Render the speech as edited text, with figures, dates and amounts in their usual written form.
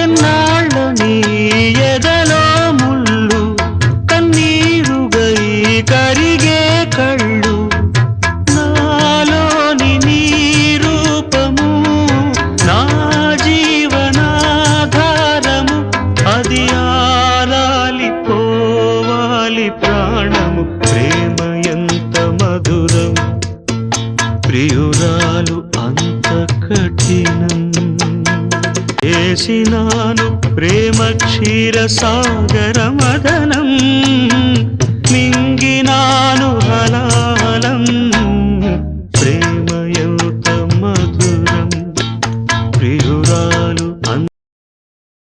ఎన్నాళ్ళు నీ ఎదలో ముళ్ళు కన్నీరుగై కరిగే కళ్ళు నాలోని నీ రూపము నా జీవనాధారము అది ఆరాలి పోవాలి ప్రాణము ప్రేమ ఎంత మధురం ప్రియురాలు అంత కఠినం చేసినాను ప్రేమ క్షీర సాగర మదనం మింగినాను హలాలం